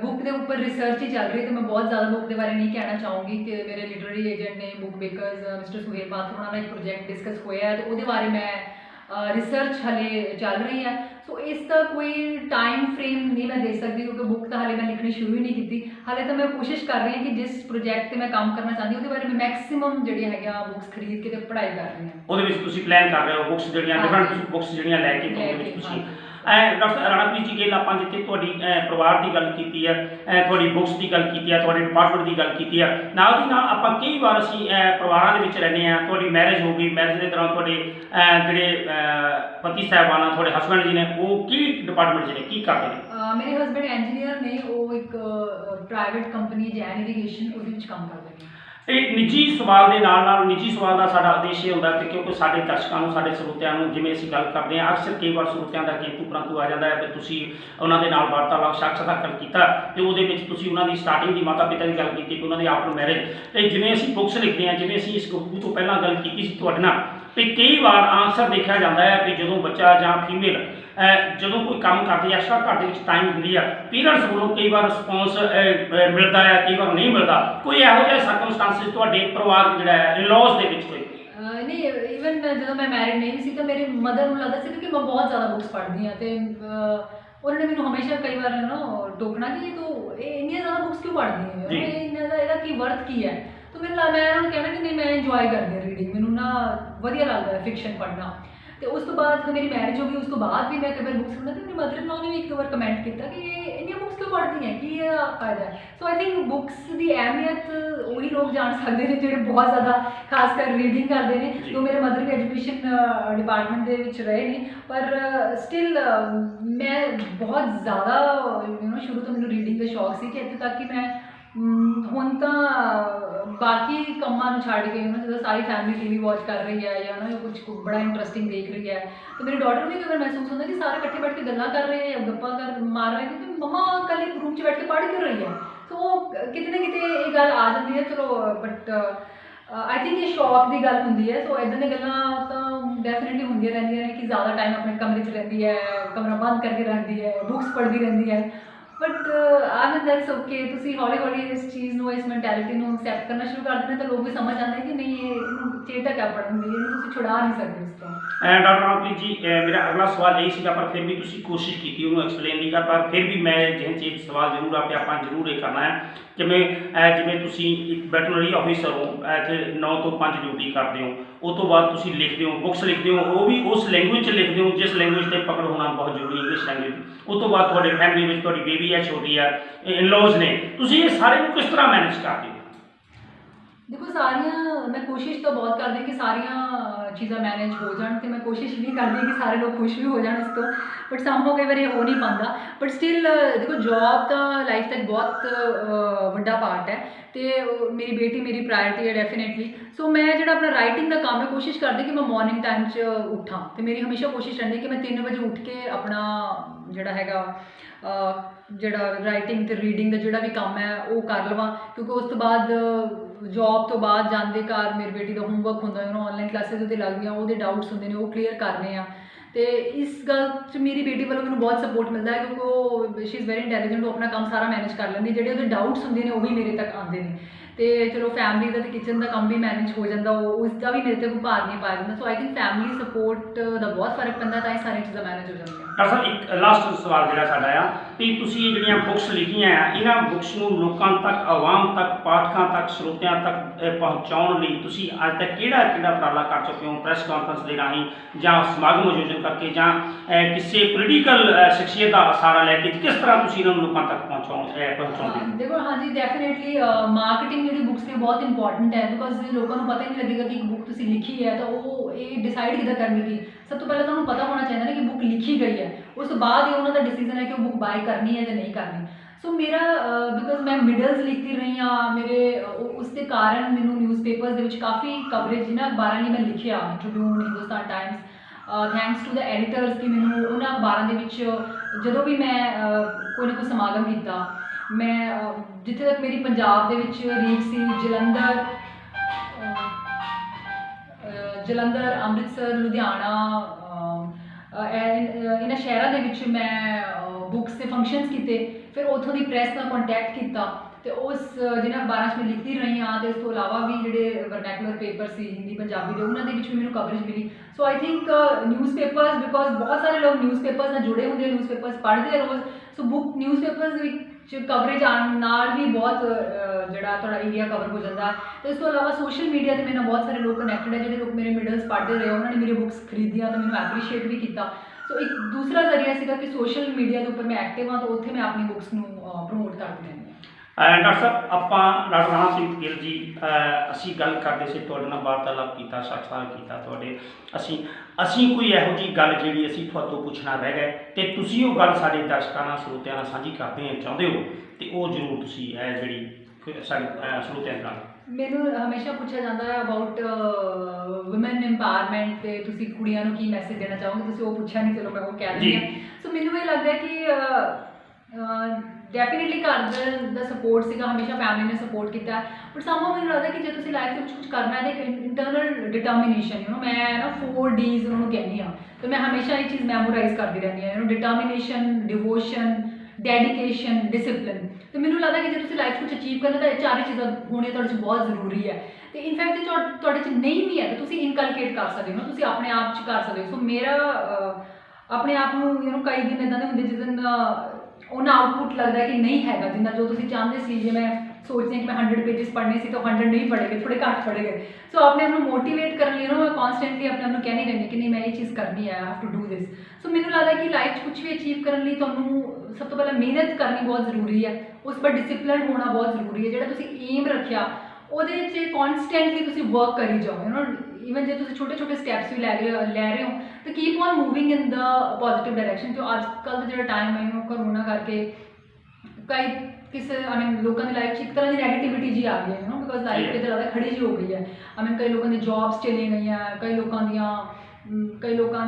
बुक के ऊपर रिसर्च ही चल रही है, तो मैं बहुत ज़्यादा बुक के बारे नहीं कहना चाहूँगी कि मेरे लिटरेरी एजेंट ने book makers mister Suhel Mathur उन्होंने एक प्रोजेक्ट डिस्कस होया है, तो वो बारे मैं रिसर्च हले चल रही है। सो इसका कोई टाइम फ्रेम नहीं मैं दे सकती क्योंकि बुक तो हाले मैं लिखनी शुरू ही नहीं की। हाले तो मैं कोशिश कर रही हूँ कि जिस प्रोजेक्ट से मैं काम करना चाहती हूँ उसके बारे में मैक्सिमम जी है बुक्स खरीद के पढ़ाई कर रही हैं। ਉਹਦੇ ਵਿੱਚ ਤੁਸੀਂ ਪਲਾਨ ਕਰ ਰਹੇ ਹੋ ਬੁੱਕਸ ਜਿਹੜੀਆਂ ਡਿਫਰੈਂਟ ਬੁੱਕਸ ਜਿਹੜੀਆਂ ਲੈ ਕੇ ਉਹਦੇ ਵਿੱਚ ਤੁਸੀਂ ਡਾਕਟਰ ਰਾਣਾਪ੍ਰੀਤ ਜੀ ਗਿੱਲ, ਆਪਾਂ ਜਿੱਥੇ ਤੁਹਾਡੀ ਪਰਿਵਾਰ ਦੀ ਗੱਲ ਕੀਤੀ ਹੈ, ਤੁਹਾਡੀ ਬੁੱਕਸ ਦੀ ਗੱਲ ਕੀਤੀ ਹੈ, ਤੁਹਾਡੇ ਡਿਪਾਰਟਮੈਂਟ ਦੀ ਗੱਲ ਕੀਤੀ ਹੈ, ਨਾਲ ਦੀ ਨਾਲ ਆਪਾਂ ਕਈ ਵਾਰ ਅਸੀਂ ਪਰਿਵਾਰਾਂ ਦੇ ਵਿੱਚ ਰਹਿੰਦੇ ਹਾਂ। ਤੁਹਾਡੀ ਮੈਰਿਜ ਹੋ ਗਈ, ਮੈਰਿਜ ਦੇ ਦੌਰਾਨ ਤੁਹਾਡੇ ਜਿਹੜੇ ਪਤੀ ਸਾਹਿਬਾਨ ਆ, ਤੁਹਾਡੇ ਹਸਬੈਂਡ ਜੀ ਨੇ, ਉਹ ਕੀ ਡਿਪਾਰਟਮੈਂਟ 'ਚ ਨੇ, ਕੀ ਕਰਦੇ ਨੇ? ਮੇਰੇ ਹਸਬੈਂਡ ਇੰਜੀਨੀਅਰ ਨੇ, ਉਹ ਇੱਕ ਪ੍ਰਾਈਵੇਟ ਕੰਪਨੀ ਜੈਨ ਇਰੀਗੇਸ਼ਨ ਉਹਦੇ ਵਿੱਚ ਕੰਮ ਕਰਦੇ ਨੇ। ਇਹ ਨਿੱਜੀ ਸਵਾਲ ਦੇ ਨਾਲ ਨਿੱਜੀ ਸਵਾਲ ਦਾ ਸਾਡਾ ਉਦੇਸ਼ ਇਹ ਹੁੰਦਾ ਕਿ ਕਿਉਂਕਿ ਸਾਡੇ ਦਰਸ਼ਕਾਂ ਨੂੰ, ਸਾਡੇ ਸਰੋਤਿਆਂ ਨੂੰ, ਜਿਵੇਂ ਅਸੀਂ ਗੱਲ ਕਰਦੇ ਹਾਂ, ਅਕਸਰ ਕਈ ਵਾਰ ਸਰੋਤਿਆਂ ਦਾ ਕਿੰਤੂ ਪਰੰਤੂ ਆ ਜਾਂਦਾ ਹੈ ਕਿ ਤੁਸੀਂ ਉਹਨਾਂ ਦੇ ਨਾਲ ਵਾਰਤਾਲਾਪ ਸਾਖਾਤਕਾਰ ਕੀਤਾ ਤੇ ਉਹਦੇ ਵਿੱਚ ਤੁਸੀਂ ਉਹਨਾਂ ਦੀ ਸਟਾਰਟਿੰਗ ਦੀ ਮਾਤਾ ਪਿਤਾ ਦੀ ਗੱਲ ਕੀਤੀ ਕਿ ਉਹਨਾਂ ਦੀ ਆਫਟਰ ਮੈਰਿਜ, ਤੇ ਜਿਵੇਂ ਅਸੀਂ ਬੁੱਕਸ ਲਿਖਦੇ ਹਾਂ, ਜਿਵੇਂ ਅਸੀਂ ਇਸ ਗੁਰੂ ਤੋਂ ਪਹਿਲਾਂ ਗੱਲ ਕੀਤੀ ਸੀ ਤੁਹਾਡੇ ਨਾਲ, ਤੇ ਕਈ ਵਾਰ ਅਕਸਰ ਦੇਖਿਆ ਜਾਂਦਾ ਹੈ ਕਿ ਜਦੋਂ ਬੱਚਾ ਜਾਂ ਫੀਮੇਲ ਜਦੋਂ ਕੋਈ ਕੰਮ ਕਰਦੀ ਹੈ, ਐਕਸਟਰਾ ਘਰ ਦੇ ਵਿੱਚ ਟਾਈਮ ਹੁੰਦੀ ਆ, ਪੇਰੈਂਟਸ ਵੱਲੋਂ ਕਈ ਵਾਰ ਰਿਸਪੌਂਸ ਮਿਲਦਾ ਹੈ, ਕਈ ਵਾਰ ਨਹੀਂ ਮਿਲਦਾ। ਕੋਈ ਇਹੋ ਜਿਹਾ ਸਰਕਮਸਟੈਂਸਿਸ ਤੁਹਾਡੇ ਪਰਿਵਾਰ ਜਿਹੜਾ ਹੈ, ਇਨ-ਲॉज ਦੇ ਵਿੱਚ ਕੋਈ? ਨਹੀਂ, ਈਵਨ ਜਦੋਂ ਮੈਂ ਮੈਰਿਡ ਨਹੀਂ ਸੀ ਤਾਂ ਮੇਰੇ ਮਦਰ ਨੂੰ ਲੱਗਦਾ ਸੀ ਕਿ ਮੈਂ ਬਹੁਤ ਜ਼ਿਆਦਾ ਬੁੱਕਸ ਪੜ੍ਹਦੀ ਹਾਂ, ਤੇ ਉਹਨਾਂ ਨੇ ਮੈਨੂੰ ਹਮੇਸ਼ਾ ਕਈ ਵਾਰ ਟੋਕਣਾ ਕਿ ਤੂੰ ਇੰਨੀਆਂ ਜ਼ਿਆਦਾ ਬੁੱਕਸ ਕਿਉਂ ਪੜ੍ਹਦੀ ਹੈ, ਇਹਦਾ ਕੀ ਵਰਥ ਕੀ ਹੈ। ਤਾਂ ਮੈਂ ਉਹਨਾਂ ਨੂੰ ਕਹਿਣਾ ਕਿ ਨਹੀਂ, ਮੈਂ ਇੰਜੋਏ ਕਰਦੀ ਹਾਂ ਰੀਡਿੰਗ, ਮੈਨੂੰ ਨਾ ਵਧੀਆ ਲੱਗਦਾ ਹੈ ਫਿਕਸ਼ਨ ਪੜ੍ਹਨਾ। ਤੇ ਉਸ ਤੋਂ ਬਾਅਦ ਜਦੋਂ ਮੇਰੀ ਮੈਰਿਜ ਹੋ ਗਈ, ਉਸ ਤੋਂ ਬਾਅਦ ਵੀ ਮੈਂ ਕਈ ਵਾਰ ਬੁੱਕਸ ਪੜ੍ਹਨਾ, ਤੇ ਮੇਰੀ ਮਦਰ ਇਨ ਲਾਅ ਨੇ ਵੀ ਇੱਕ ਵਾਰ ਕਮੈਂਟ ਕੀਤਾ ਕਿ ਇੰਨੀਆਂ ਬੁੱਕਸ ਕਿਉਂ ਪੜ੍ਹਦੀ ਹੈ, ਕੀ ਇਹਦਾ ਫਾਇਦਾ ਹੈ। ਸੋ ਆਈ ਥਿੰਕ ਬੁੱਕਸ ਦੀ ਅਹਿਮੀਅਤ ਉਹੀ ਲੋਕ ਜਾਣ ਸਕਦੇ ਨੇ ਜਿਹੜੇ ਬਹੁਤ ਜ਼ਿਆਦਾ ਖਾਸ ਕਰ ਰੀਡਿੰਗ ਕਰਦੇ ਨੇ। तो मेरे मदर भी एजुकेशन डिपार्टमेंट ਦੇ ਵਿੱਚ ਰਹੇ ਨੇ, ਪਰ ਸਟਿਲ ਮੈਂ ਬਹੁਤ ਜ਼ਿਆਦਾ ਸ਼ੁਰੂ ਤੋਂ ਮੈਨੂੰ ਰੀਡਿੰਗ ਦਾ ਸ਼ੌਕ ਸੀ ਕਿ ਇੱਥੇ ਤੱਕ ਕਿ ਮੈਂ ਹੁਣ ਤਾਂ ਬਾਕੀ ਕੰਮਾਂ ਨੂੰ ਛੱਡ ਕੇ ਜਦੋਂ ਸਾਰੀ ਫੈਮਿਲੀ ਟੀਵੀ ਵਾਚ ਕਰ ਰਹੀ ਹੈ ਜਾਂ ਕੁਝ ਬੜਾ ਇੰਟਰਸਟਿੰਗ ਦੇਖ ਰਹੀ ਹੈ, ਤਾਂ ਮੇਰੇ ਡਾਟਰ ਨੂੰ ਵੀ ਕਈ ਵਾਰ ਮਹਿਸੂਸ ਹੁੰਦਾ ਕਿ ਸਾਰੇ ਇਕੱਠੇ ਬੈਠ ਕੇ ਗੱਲਾਂ ਕਰ ਰਹੇ ਹੈ ਜਾਂ ਗੱਪਾਂ ਮਾਰ ਰਹੇ ਨੇ, ਕਿ ਮੰਮਾ ਕੱਲ ਇੱਕ ਰੂਮ 'ਚ ਬੈਠ ਕੇ ਪੜ੍ਹ ਕਿਉਂ ਰਹੀ ਹੈ। ਸੋ ਕਿਤੇ ਨਾ ਕਿਤੇ ਇਹ ਗੱਲ ਆ ਜਾਂਦੀ ਹੈ। ਚਲੋ ਬਟ आई थिंक ये शौक की गल होंगी है। सो इदां दी गल्लां तो डेफिनेटली होंदियां रहिंदियां ने कि ज़्यादा टाइम अपने कमरे च रहिंदी है, कमरा बंद करके रखती है, बुक्स पढ़ती रहिंदी है। But I mean that's okay, तुसीं हौली हौली इस चीज़ नूं, इस मैंटैलिटी नूं एक्सैप्ट करना शुरू कर देना तो लोग भी समझ आते हैं कि नहीं ये चेता क्या पढ़न दी, इहनूं तुसीं छुड़ा नहीं सकते इस तो। डॉक्टर रामप्रीत जी, मेरा अगला सवाल यही सीगा, पर फिर भी तुसीं कोशिश की उन्होंने एक्सप्लेन नहीं कर, पर फिर भी मैं जिहन चीज़ सवाल जरूर आप जरूर ये करना है कि जिवें तुसीं एक वैटरनरी ऑफिसर हो, इत्थे 9 ਤੋਂ 5 ड्यूटी करते हो, उस तो बाद तुसीं लिखते हो, बुक्स लिखते हो, वो भी उस लैंगुएज लिखते हो जिस लैंगुएज से पकड़ होना बहुत जरूरी, इंग्लिश लैंगुएज। उस तो बाद तुहाडे फैमिली में तुहाडी बेबी है, छोटी है, इन-लॉज ने, तुसीं ये सारे को किस तरह मैनेज करते हो? देखो सारियां मैं कोशिश तो बहुत करती कि सारियां चीज़ां मैनेज हो जान, तो मैं कोशिश नहीं करती कि सारे लोग खुश भी हो जाए इस तो, बट समहाउ कई बार ये हो नहीं पाता। बट स्टिल देखो जॉब का लाइफ का एक बहुत बड़ा पार्ट है, तो मेरी बेटी मेरी प्रायोरिटी है डेफिनेटली। सो मैं जो अपना राइटिंग का काम है कोशिश करती कि मैं मॉर्निंग टाइम उठा, तो मेरी हमेशा कोशिश रहती कि मैं 3 बजे उठ के अपना जोड़ा हैगा जोड़ा राइटिंग तो रीडिंग का जोड़ा भी काम है वो कर लवां, क्योंकि उस तो बाद जॉब तो बाद जाते घर मेरी बेटी का होमवर्क होंगे, ऑनलाइन क्लासेस वो लगदियाँ, वो डाउट्स होंगे वो क्लीयर करने हैं। तो इस गल च मेरी बेटी वालों मैंने बहुत सपोर्ट मिलता है क्योंकि वो शी इज़ वेरी इंटैलीजेंट, वो अपना काम सारा मैनेज कर लेंदी, जो वो डाउट्स होंगे ने वो भी मेरे तक आते हैं। तो चलो फैमिली का तो किचन का काम भी मैनेज हो जाता, उसका भी मेरे तक भार नहीं पाया जाता। सो आई थिंक फैमिली सपोर्ट का बहुत फर्क पैंदा, तां सारी चीज़ां मैनेज हो जाती। डॉक्टर साहब एक लास्ट सवाल जो साडा आ भी तुसीं जिहड़ियां बुक्स लिखियां इन्हां बुक्स नूं लोकां तक, आवाम तक, पाठकां तक, श्रोतिਆਂ तक पहुँचाउण लई तुसीं अज तक किहड़ा उपराला कर चुके हो, प्रेस कॉन्फ्रेंस दे राहीं जां समागम आयोजन करके जां किसी पोलीटिकल शख्सियत का सहारा लैके किस तरह तुसीं इन्हां नूं लोकां तक पहुँचाउंदे? देखो हाँ जी डेफिनेटली मार्केटिंग जी बुक्स की बहुत इंपॉर्टेंट है, बिकॉज लोगों को पता ही नहीं लगेगा कि एक बुक तुसीं लिखी है तो वो ये डिसाइड किदा करनी थी। सब तो पहले तो पता होना चाहिए ना कि बुक लिखी गई है, उस बाद ये उन्होंने डिसीजन है कि वो बुक बाय करनी है या नहीं करनी। सो मेरा बिकॉज मैं मिडल्स लिखती रही हाँ, मेरे उसके कारण मैनू न्यूज़पेपर्स काफ़ी कवरेज जिन्हें अखबारों ने मैं लिखिया, Tribune, Hindustan Times, thanks to the editors कि मैनू उन्होंने 2012 ਦੇ ਵਿੱਚ ਜਦੋਂ ਵੀ ਮੈਂ ਕੋਈ ਨਾ ਕੋਈ ਸਮਾਗਮ ਕੀਤਾ, ਮੈਂ ਜਿੱਥੇ ਤੱਕ ਮੇਰੀ ਪੰਜਾਬ ਦੇ ਵਿੱਚ ਰੀਚ ਸੀ, ਜਲੰਧਰ, ਅੰਮ੍ਰਿਤਸਰ, ਲੁਧਿਆਣਾ, ਇਹਨਾਂ ਸ਼ਹਿਰਾਂ ਦੇ ਵਿੱਚ ਮੈਂ ਬੁੱਕਸ ਦੇ ਫੰਕਸ਼ਨਸ ਕੀਤੇ। ਫਿਰ ਉੱਥੋਂ ਦੀ ਪ੍ਰੈਸ ਨਾਲ ਕੰਟੈਕਟ ਕੀਤਾ ਤੇ ਉਸ ਜਿਹਨਾਂ ਅਖਬਾਰਾਂ 'ਚ ਮੈਂ ਲਿਖਦੀ ਰਹੀ ਹਾਂ, ਤੇ ਉਸ ਤੋਂ ਇਲਾਵਾ ਵੀ ਜਿਹੜੇ ਵਰਨੈਕੂਲਰ ਪੇਪਰ ਸੀ ਹਿੰਦੀ ਪੰਜਾਬੀ ਦੇ, ਉਹਨਾਂ ਦੇ ਵਿੱਚ ਵੀ ਮੈਨੂੰ ਕਵਰੇਜ ਮਿਲੀ। ਸੋ ਆਈ ਥਿੰਕ ਨਿਊਜ਼ਪੇਪਰਸ, ਬਿਕੋਜ਼ ਬਹੁਤ ਸਾਰੇ ਲੋਕ ਨਿਊਜ਼ਪੇਪਰਸ ਨਾਲ ਜੁੜੇ ਹੁੰਦੇ, ਨਿਊਜ਼ਪੇਪਰਸ ਪੜ੍ਹਦੇ ਆ ਰੋਜ਼। ਸੋ ਨਿਊਜ਼ਪੇਪਰਸ ਵਿੱਚ ਕਵਰੇਜ ਆਉਣ ਨਾਲ ਵੀ ਬਹੁਤ ਜਿਹੜਾ ਤੁਹਾਡਾ ਏਰੀਆ ਕਵਰ ਹੋ ਜਾਂਦਾ। ਤੇ ਇਸ ਤੋਂ ਇਲਾਵਾ ਸੋਸ਼ਲ ਮੀਡੀਆ 'ਤੇ ਮੇਰੇ ਨਾਲ ਬਹੁਤ ਸਾਰੇ ਲੋਕ ਕਨੈਕਟਡ ਹੈ, ਜਿਹੜੇ ਲੋਕ ਮੇਰੇ ਮਿਡਲਸ ਪੜ੍ਹਦੇ ਰਹੇ, ਉਹਨਾਂ ਨੇ ਮੇਰੀ ਬੁੱਕਸ ਖਰੀਦੀਆਂ ਤੇ ਮੈਨੂੰ ਐਪਰੀਸ਼ੀਏਟ ਵੀ ਕੀਤਾ। ਸੋ ਇੱਕ ਦੂਸਰਾ ਜ਼ਰੀਆ ਸੀਗਾ ਕਿ ਸੋਸ਼ਲ ਮੀਡੀਆ ਦੇ ਉੱਪਰ ਮੈਂ ਐਕਟਿਵ ਹਾਂ, ਤਾਂ ਉੱਥੇ ਮੈਂ ਆਪਣੀ ਬੁੱਕਸ ਨੂੰ ਪ੍ਰਮੋਟ ਕਰਦੀ ਰਹਿੰਦੀ ਹਾਂ। ਡਾਕਟਰ ਸਾਹਿਬ, ਆਪਾਂ ਡਾਕਟਰ ਰਾਣਾ ਸਿੰਘ ਗਿੱਲ ਜੀ, ਅਸੀਂ ਗੱਲ ਕਰਦੇ ਸੀ, ਤੁਹਾਡੇ ਨਾਲ ਵਾਰਤਾਲਾਪ ਕੀਤਾ, ਸਾਖਾਤ ਕੀਤਾ ਤੁਹਾਡੇ। ਅਸੀਂ ਕੋਈ ਇਹੋ ਜਿਹੀ ਗੱਲ ਜਿਹੜੀ ਅਸੀਂ ਤੁਹਾਡੇ ਪੁੱਛਣਾ ਰਹਿ ਗਏ ਤੇ ਤੁਸੀਂ ਉਹ ਗੱਲ ਸਾਡੇ ਦਰਸ਼ਕਾਂ ਨਾਲ, ਸਰੋਤਿਆਂ ਨਾਲ ਸਾਂਝੀ ਕਰਦੇ ਚਾਹੁੰਦੇ ਹੋ, ਤੇ ਉਹ ਜ਼ਰੂਰ ਤੁਸੀਂ ਜਿਹੜੀ ਸਾਡੇ ਸਰੋਤਿਆਂ ਨਾਲ। ਮੈਨੂੰ ਹਮੇਸ਼ਾ ਪੁੱਛਿਆ ਜਾਂਦਾ ਹੈ ਅਬਾਊਟ ਵੂਮਨ ਐਮਪਾਵਰਮੈਂਟ, ਤੇ ਤੁਸੀਂ ਕੁੜੀਆਂ ਨੂੰ ਕੀ ਮੈਸੇਜ ਦੇਣਾ ਚਾਹੋਗੇ, ਤੁਸੀਂ ਉਹ ਪੁੱਛਿਆ ਨਹੀਂ, ਚਲੋ ਮੈਂ ਉਹ ਕਹਿ ਦਿੰਦੀ ਹਾਂ। ਸੋ ਮੈਨੂੰ ਇਹ ਲੱਗਦਾ ਕਿ ਡੈਫੀਨੇਟਲੀ ਘਰ ਦਾ ਸਪੋਰਟ ਸੀਗਾ, ਹਮੇਸ਼ਾ ਫੈਮਿਲੀ ਨੇ ਸਪੋਰਟ ਕੀਤਾ, ਬਟ ਸਮਹਾਉ ਮੈਨੂੰ ਲੱਗਦਾ ਕਿ ਜੇ ਤੁਸੀਂ ਲਾਈਫ ਦੇ ਵਿੱਚ ਕੁਝ ਕਰਨਾ ਹੈ ਤਾਂ ਇੱਕ ਇੰਟਰਨਲ ਡਿਟਰਮੀਨੇਸ਼ਨ, ਮੈਂ ਨਾ 4 Ds ਉਹਨਾਂ ਨੂੰ ਕਹਿੰਦੀ ਹਾਂ, ਤੇ ਮੈਂ ਹਮੇਸ਼ਾ ਇਹ ਚੀਜ਼ ਮੈਮੋਰਾਈਜ਼ ਕਰਦੀ ਰਹਿੰਦੀ ਹਾਂ, ਡਿਟਰਮੀਨੇਸ਼ਨ, ਡਿਵੋਸ਼ਨ, ਡੈਡੀਕੇਸ਼ਨ, ਡਿਸਿਪਲਿਨ। ਤੇ ਮੈਨੂੰ ਲੱਗਦਾ ਕਿ ਜੇ ਤੁਸੀਂ ਲਾਈਫ ਕੁਝ ਅਚੀਵ ਕਰਨਾ ਤਾਂ ਇਹ ਚਾਰੇ ਚੀਜ਼ਾਂ ਹੋਣੀਆਂ ਤੁਹਾਡੇ 'ਚ ਬਹੁਤ ਜ਼ਰੂਰੀ ਹੈ। ਤੇ ਇਨਫੈਕਟ ਜੇ ਤੁਹਾਡੇ 'ਚ ਨਹੀਂ ਵੀ ਹੈ ਤਾਂ ਤੁਸੀਂ ਇਨਕਲਕੇਟ ਕਰ ਸਕਦੇ ਹੋ, ਤੁਸੀਂ ਆਪਣੇ ਆਪ 'ਚ ਕਰ ਸਕਦੇ ਹੋ। ਸੋ ਮੇਰਾ ਆਪਣੇ ਆਪ ਨੂੰ ਕਈ ਦਿਨ ਇੱਦਾਂ ਦੇ ਹੁੰਦੇ ਜਿਸ ਦਿਨ ਉਹਨਾਂ ਆਊਟਪੁੱਟ ਲੱਗਦਾ ਕਿ ਨਹੀਂ ਹੈਗਾ ਜਿੰਨਾ ਜੋ ਤੁਸੀਂ ਚਾਹੁੰਦੇ ਸੀ। ਜੇ ਮੈਂ ਸੋਚਦੀ ਹਾਂ ਕਿ ਮੈਂ 100 ਪੇਜਸ ਪੜ੍ਹਨੇ ਸੀ ਤਾਂ 100 ਨਹੀਂ ਪੜ੍ਹੇ ਗਏ, ਥੋੜ੍ਹੇ ਘੱਟ ਪੜ੍ਹੇ ਗਏ। ਸੋ ਆਪਣੇ ਆਪ ਨੂੰ ਮੋਟੀਵੇਟ ਕਰਨ ਲਈ ਮੈਂ ਕੌਨਸਟੈਂਟਲੀ ਆਪਣੇ ਆਪ ਨੂੰ ਕਹਿੰਦੀ ਰਹਿੰਦੀ ਕਿ ਨਹੀਂ, ਮੈਂ ਇਹ ਚੀਜ਼ ਕਰਨੀ ਹੈ, I have to do this. So ਮੈਨੂੰ ਲੱਗਦਾ ਕਿ ਲਾਈਫ 'ਚ ਕੁਝ ਵੀ ਅਚੀਵ ਕਰਨ ਲਈ ਤੁਹਾਨੂੰ ਸਭ ਤੋਂ ਪਹਿਲਾਂ ਮਿਹਨਤ ਕਰਨੀ ਬਹੁਤ ਜ਼ਰੂਰੀ ਹੈ, ਉਸ ਪਰ ਡਿਸਿਪਲਿਨ ਹੋਣਾ ਬਹੁਤ ਜ਼ਰੂਰੀ ਹੈ। ਜਿਹੜਾ ਤੁਸੀਂ ਏਮ ਰੱਖਿਆ ਉਹਦੇ 'ਚ ਕੌਨਸਟੈਂਟਲੀ ਤੁਸੀਂ ਵਰਕ ਕਰੀ ਜਾਓ। ਈਵਨ ਜੇ ਤੁਸੀਂ ਛੋਟੇ ਛੋਟੇ ਸਟੈਪਸ ਵੀ ਲੈ ਰਹੇ ਹੋ ਤਾਂ keep on moving in the positive direction. ਕਿਉਂ ਅੱਜ ਕੱਲ੍ਹ ਦਾ ਜਿਹੜਾ ਟਾਈਮ ਹੈ ਕਰੋਨਾ ਕਰਕੇ ਲੋਕਾਂ ਦੀ ਲਾਈਫ 'ਚ ਇੱਕ ਤਰ੍ਹਾਂ ਦੀ ਨੈਗੇਟਿਵਿਟੀ ਜੀ ਆ ਗਈ ਹੈ, ਬਿਕੋਜ਼ ਲਾਈਫ ਕਿਤੇ ਜ਼ਿਆਦਾ ਖੜੀ ਜੀ ਹੋ ਗਈ ਹੈ। ਕਈ ਲੋਕਾਂ ਦੀ ਜੌਬਸ ਚਲੀ ਗਈਆਂ, ਕਈ ਲੋਕਾਂ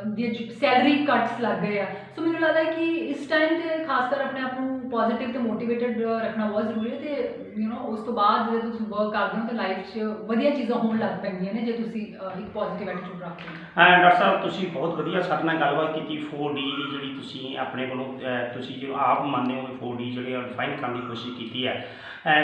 ਦੀ ਸੈਲਰੀ ਕੱਟਸ ਲੱਗ ਗਏ ਆ। ਸੋ ਮੈਨੂੰ ਲੱਗਦਾ ਕਿ ਇਸ ਟਾਈਮ 'ਤੇ ਖਾਸ ਕਰ ਆਪਣੇ ਆਪ ਨੂੰ ਪੋਜ਼ੀਟਿਵ ਅਤੇ ਮੋਟੀਵੇਟਡ ਰੱਖਣਾ ਬਹੁਤ ਜ਼ਰੂਰੀ ਹੈ। ਅਤੇ ਉਸ ਤੋਂ ਬਾਅਦ ਜਦੋਂ ਤੁਸੀਂ ਵਰਕ ਕਰਦੇ ਹੋ ਤਾਂ ਲਾਈਫ 'ਚ ਵਧੀਆ ਚੀਜ਼ਾਂ ਹੋਣ ਲੱਗ ਪੈਂਦੀਆਂ ਨੇ ਜੇ ਤੁਸੀਂ ਇੱਕ ਪੋਜ਼ੀਟਿਵ ਐਟੀਟਿਊਡ ਰੱਖਦੇ ਹੋ। ਡਾਕਟਰ ਸਾਹਿਬ, ਤੁਸੀਂ ਬਹੁਤ ਵਧੀਆ ਸਾਡੇ ਨਾਲ ਗੱਲਬਾਤ ਕੀਤੀ। 4D ਦੀ ਜਿਹੜੀ ਤੁਸੀਂ ਆਪਣੇ ਵੱਲੋਂ ਤੁਸੀਂ ਜੋ ਆਪ ਮੰਨਦੇ ਹੋ 4D ਜਿਹੜੇ ਡਿਫਾਈਨ ਕਰਨ ਦੀ ਕੋਸ਼ਿਸ਼ ਕੀਤੀ ਹੈ।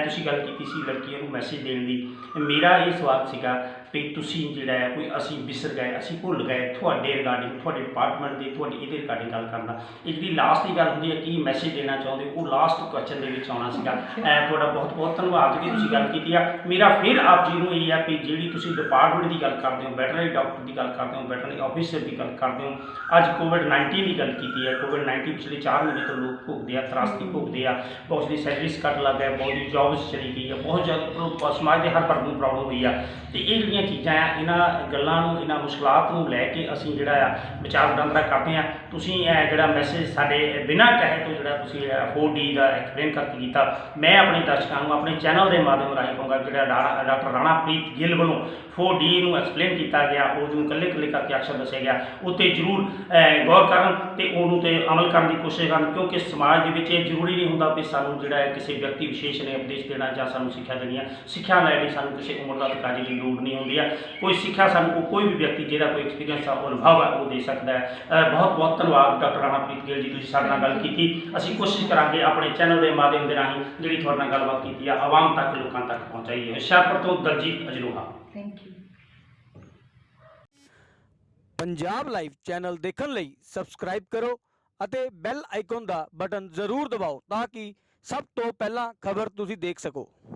ਤੁਸੀਂ ਗੱਲ ਕੀਤੀ ਸੀ ਲੜਕੀਆਂ ਨੂੰ ਮੈਸੇਜ ਦੇਣ ਦੀ। ਮੇਰਾ ਇਹ ਸਵਾਲ ਸੀਗਾ ਵੀ ਤੁਸੀਂ ਜਿਹੜਾ ਹੈ ਕੋਈ ਅਸੀਂ ਵਿਸਰ ਗਏ, ਅਸੀਂ ਭੁੱਲ ਗਏ ਤੁਹਾਡੇ ਰਿਗਾਰਡਿੰਗ, ਤੁਹਾਡੇ ਡਿਪਾਰਟਮੈਂਟ ਦੇ, ਤੁਹਾਡੀ ਇਹਦੇ ਰਿਗਾਰਡਿੰਗ ਗੱਲ ਕਰਨਾ। ਇਹ ਜਿਹੜੀ ਲਾਸਟ ਦੀ ਗੱਲ ਹੁੰਦੀ ਹੈ ਕੀ ਮੈਸੇਜ ਦੇਣਾ ਚਾਹੁੰਦੇ ਉਹ ਲਾਸਟ ਕੁਐਸਚਨ ਦੇ ਵਿੱਚ ਆਉਣਾ ਸੀਗਾ। ਤੁਹਾਡਾ ਬਹੁਤ ਬਹੁਤ ਧੰਨਵਾਦ ਜੀ, ਤੁਸੀਂ ਗੱਲ ਕੀਤੀ ਆ। ਮੇਰਾ ਫਿਰ ਆਪ ਜੀ ਨੂੰ ਇਹ ਹੈ ਵੀ ਜਿਹੜੀ ਤੁਸੀਂ ਡਿਪਾਰਟਮੈਂਟ ਦੀ ਗੱਲ ਕਰਦੇ ਹੋ, ਵੈਟਰਨਰੀ ਡਾਕਟਰ ਦੀ ਗੱਲ ਕਰਦੇ ਹੋ, ਵੈਟਰਨਰੀ ਆਫਿਸਰ ਦੀ ਗੱਲ ਕਰਦੇ ਹੋ, ਅੱਜ ਕੋਵਿਡ-19 ਦੀ ਗੱਲ ਕੀਤੀ ਹੈ। ਕੋਵਿਡ-19 ਪਿਛਲੇ 4 ਮਹੀਨੇ ਤੋਂ ਲੋਕ ਭੁਗਦੇ ਆ, ਤਰਾਸਦੀ ਭੁਗਦੇ ਆ, ਬਹੁਤ ਦੀ ਸੈਲਰੀਜ਼ ਕੱਟ ਲੱਗ ਗਿਆ, ਬਹੁਤ ਦੀ ਜੌਬਸ ਚਲੀ ਗਈ ਆ, ਬਹੁਤ ਜ਼ਿਆਦਾ ਸਮਾਜ ਦੇ ਹਰ ਵਰਗ ਨੂੰ ਪ੍ਰੋਬਲਮ ਹੋਈ ਆ। ਅਤੇ ਇਹ ਜਿਹੜੀਆਂ ਚੀਜ਼ਾਂ ਆ, ਇਹਨਾਂ ਗੱਲਾਂ ਨੂੰ, ਇਹਨਾਂ ਮੁਸ਼ਕਲਾਤ ਨੂੰ ਲੈ ਕੇ ਅਸੀਂ ਜਿਹੜਾ ਆ ਵਿਚਾਰ ਵਟਾਂਦਰਾ ਕਰਦੇ ਹਾਂ। ਤੁਸੀਂ ਜਿਹੜਾ ਮੈਸੇਜ ਸਾਡੇ ਬਿਨਾਂ ਕਹੇ ਤੋਂ ਜਿਹੜਾ ਤੁਸੀਂ 4D ਦਾ ਐਕਸਪਲੇਨ ਕਰਕੇ ਕੀਤਾ, ਮੈਂ ਆਪਣੇ ਦਰਸ਼ਕਾਂ ਨੂੰ ਆਪਣੇ ਚੈਨਲ ਦੇ ਮਾਧਿਅਮ ਰਾਹੀਂ ਕਹੂੰਗਾ ਜਿਹੜਾ ਡਾਕਟਰ ਰਾਣਾਪ੍ਰੀਤ ਗਿੱਲ ਵੱਲੋਂ 4D ਨੂੰ ਐਕਸਪਲੇਨ ਕੀਤਾ ਗਿਆ, ਉਹਨੂੰ ਇਕੱਲੇ ਇਕੱਲੇ ਕਰਕੇ ਅਕਸ਼ਰ ਦੱਸਿਆ ਗਿਆ, ਉੱਤੇ ਜ਼ਰੂਰ ਗੌਰ ਕਰਨ ਅਤੇ ਉਹਨੂੰ 'ਤੇ ਅਮਲ ਕਰਨ ਦੀ ਕੋਸ਼ਿਸ਼ ਕਰਨ। ਕਿਉਂਕਿ ਸਮਾਜ ਦੇ ਵਿੱਚ ਇਹ ਜ਼ਰੂਰੀ ਨਹੀਂ ਹੁੰਦਾ ਵੀ ਸਾਨੂੰ ਜਿਹੜਾ ਹੈ ਕਿਸੇ ਵਿਅਕਤੀ ਵਿਸ਼ੇਸ਼ ਨੇ ਉਪਦੇਸ਼ ਦੇਣਾ ਜਾਂ ਸਾਨੂੰ ਸਿੱਖਿਆ ਦੇਣੀ ਹੈ। ਸਿੱਖਿਆ ਲੈਣ ਲਈ ਸਾਨੂੰ ਕਿਸੇ ਉਮਰ ਦਾ ਤਕਾਜ਼ੇ ਦੀ ਲੋੜ ਨਹੀਂ ਹੁੰਦੀ ਹੈ। ਕੋਈ ਸਿੱਖਿਆ ਸਾਨੂੰ ਕੋਈ ਵੀ ਵਿਅਕਤੀ ਜਿਹਦਾ ਕੋਈ ਐਕਸਪੀਰੀਅੰਸ ਆ, ਅਨੁਭਵ ਹੈ, ਉਹ ਦੇ ਸਕਦਾ ਹੈ। ਬਹੁਤ ਬਹੁਤ ਧੰਨਵਾਦ ਡਾਕਟਰ ਰਾਣਾਪ੍ਰੀਤ ਗਿੱਲ ਜੀ, ਤੁਸੀਂ ਸਾਡੇ ਨਾਲ ਗੱਲ ਕੀਤੀ। ਅਸੀਂ ਕੋਸ਼ਿਸ਼ ਕਰਾਂਗੇ ਆਪਣੇ ਚੈਨਲ ਦੇ ਮਾਧਿਅਮ ਦੇ ਰਾਹੀਂ ਜਿਹੜੀ ਤੁਹਾਡੇ ਨਾਲ ਗੱਲਬਾਤ ਕੀਤੀ ਆ ਆਵਾਮ ਤੱਕ, ਲੋਕਾਂ ਤੱਕ ਪਹੁੰਚਾਈਏ। ਹੁਸ਼ਿਆਰਪੁਰ ਤੋਂ Daljit Ajloha. Thank you. Punjab live channel ਦੇਖਣ ਲਈ ਸਬਸਕ੍ਰਾਈਬ ਕਰੋ ਅਤੇ ਬੈਲ ਆਈਕਨ ਦਾ ਬਟਨ ਜ਼ਰੂਰ ਦਬਾਓ ਤਾਂ ਕਿ ਸਭ ਤੋਂ ਪਹਿਲਾਂ ਖਬਰ ਤੁਸੀਂ ਦੇਖ ਸਕੋ।